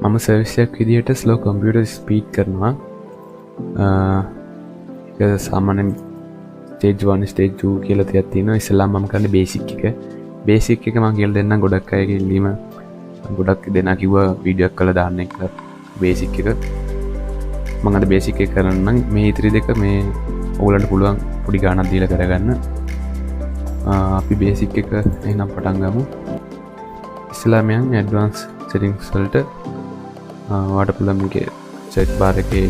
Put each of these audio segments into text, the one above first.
මම සර්විස් එකක් විදිහට ස්ලෝ කම්පියුටර් ස්පීඩ් කරනවා. ඒක සාමාන්‍යයෙන් ස්ටේජ් 1 ස්ටේජ් 2 කියලා තියක් තියෙනවා. ඉස්සෙල්ලාම මම කරන්නේ බේසික් එක. බේසික් එක මම කියලා දෙන්නම්. ගොඩක් අයගේ ඉල්ලීම ගොඩක් දෙනා කිව්වා වීඩියෝ එකක් කරලා දාන්න කියලා බේසික් එක. මම අද බේසික් එක කරන්නම්. මේ ඉතිරි දෙක මේ ඕගලන්ට පුළුවන් පොඩි ගාණක් දීලා කරගන්න. අපි බේසික් එක එහෙනම් පටන් ගමු. ඉස්සෙල්ලාම යන් ඇඩ්වාන්ස් සෙටින්ග්ස් වලට ඔයාලට පුළුවන් මේකේ සර්ච් බාර් එකේ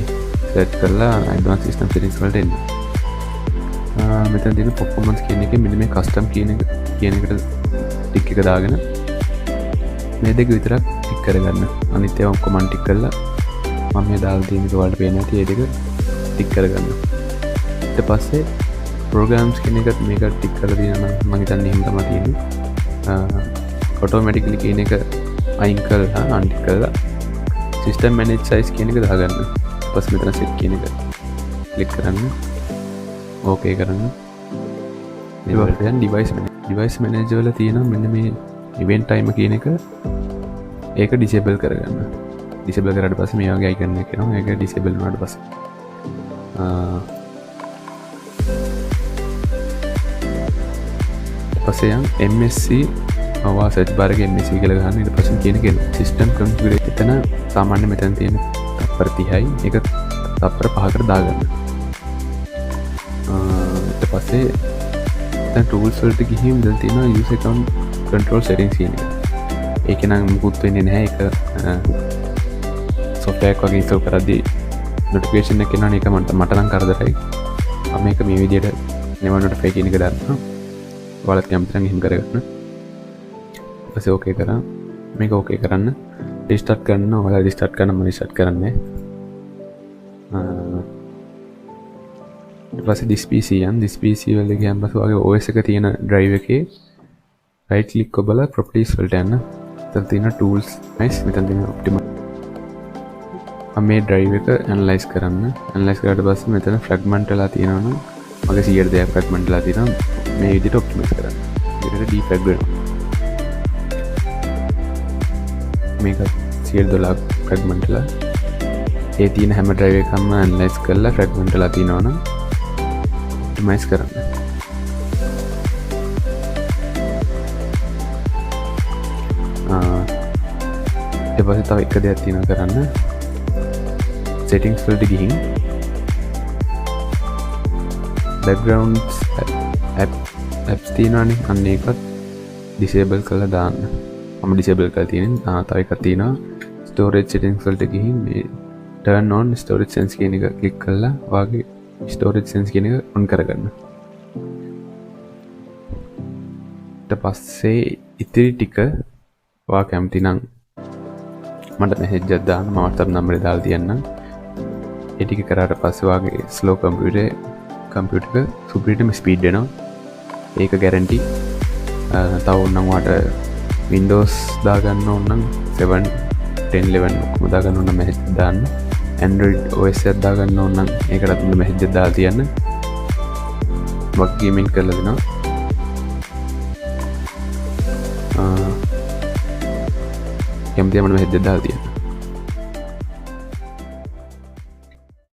සර්ච් කරලා ඇඩ්වාන්ස් සිස්ටම් සෙටින්ග්ස් වලට එන්න. මෙතන තියෙන performance කියන එකේ මෙන්න මේ custom කියන එකට ටික් එක දාගෙන මේ දෙක විතරක් ටික් කරගන්න. අනිත් ඒවා ඔක්කොම ටික් කරලා මම මේ දාලා තියෙන එක ඔයාලට පේනවා. ඒ දෙක ටික් කරගන්න. ඊට පස්සේ programs කියන එකත් මේක ටික් කරලා දිනනවා. මම හිතන්නේ එහෙම තමයි තියෙන්නේ. automatically කියන එක අයින් කරලා අන්ටික් කරලා system manage size කියන එක දාගන්න. ඊට පස්සේ මෙතන set කියන එක ක්ලික් කරන්න. ඕකේ කරන්න. ඊට දැන් device manager වල තියෙනවා මෙන්න මේ event timer කියන එක. ඒක disable කරගන්න. disable කරාට පස්සේ මේ වගේ icon එකක් එනවා. ඒක disable වුණාට පස්සේ පස්සේ යන් MSC ඔවා සර්ච් බාර් එකේ MSC කියලා ගහන්න. ඊට පස්සේ කියන එක system configuration එතන සාමාන්‍ය මෙතන තියෙන තත්පර 30යි. ඒක තත්පර 5කට දාගන්න. ඊට පස්සේ දැන් tools වලට ගිහින් දැන් තියෙනවා user account control settings කියන එක. ඒක නම් මුකුත් වෙන්නේ නැහැ. ඒක software එක වගේ ඉන්ස්ටෝල් කරද්දී notification එක එනවනේ. ඒක මට නම් කරදරයි. මම මේක මේ විදිහට never notify කියන එක දානවා. ඔයාලත් කැමති නම් එහෙම කරගන්න. ඊපස්සේ ඕකේ කරා. මේක ඕකේ කරන්න. රිස්ටාර්ට් කරන්න. ඔයාලා රිස්ටාර්ට් කරන්න මම රිස්ටාර්ට් කරන්නේ. ඊට පස්සේ this PC යන් this PC වල ගියන් පස්සේ ඔයාගේ OS එක තියෙන drive එකේ right click ඔබලා properties වලට යන්න. එතන තියෙන tools nice. මෙතන තියෙන optimal. මේ drive එක analyze කරන්න. analyze කරාට පස්සේ මෙතන fragment වෙලා තියෙනවා නම් මගේ 100 දෙයක් fragment වෙලා තියෙනවා. මේ විදිහට optimize කරන්න. ඊට defrag වෙනවා. මේක 100 fragment වෙලා ඒ තියෙන හැම drive එකක්ම analyze කරලා fragment වෙලා තියෙනවා නම් optimize කරන්න. ඊට පස්සේ තව එක දෙයක් තියෙනවා කරන්න. settings වලට ගිහින් backgrounds apps තියෙනවානේ. අන්න ඒකත් disable කරලා දාන්න. මම disable කරලා තියෙනවා. තව එකක් තියෙනවා storage settings වලට ගිහින් මේ turn on storage sense කියන එක click කරලා ඔයාගේ storage sense කියන එක on කරගන්න. ඊට පස්සේ ඉතිරි ටික ඔයා කැමති නම් මට message එකක් දාන්න. මම WhatsApp number එක දාලා තියන්නම්. ඒ ටික කරාට පස්සේ ඔයාගේ slow computer සුපිරිටම ස්පීඩ් වෙනවා. ඒක guarantee. තව ඕනනම් ඔයාට Windows දාගන්න ඕන නම් 7 10 11 ඔක්කොම දාගන්න ඕන නම් message දාන්න. Android OS එකක් දාගන්න ඕන නම් ඒකටත් මුල message එක දාලා තියන්න. මම ගේමින් කරලා දෙනවා. කැමතියි මම message එක දාලා තියන්න.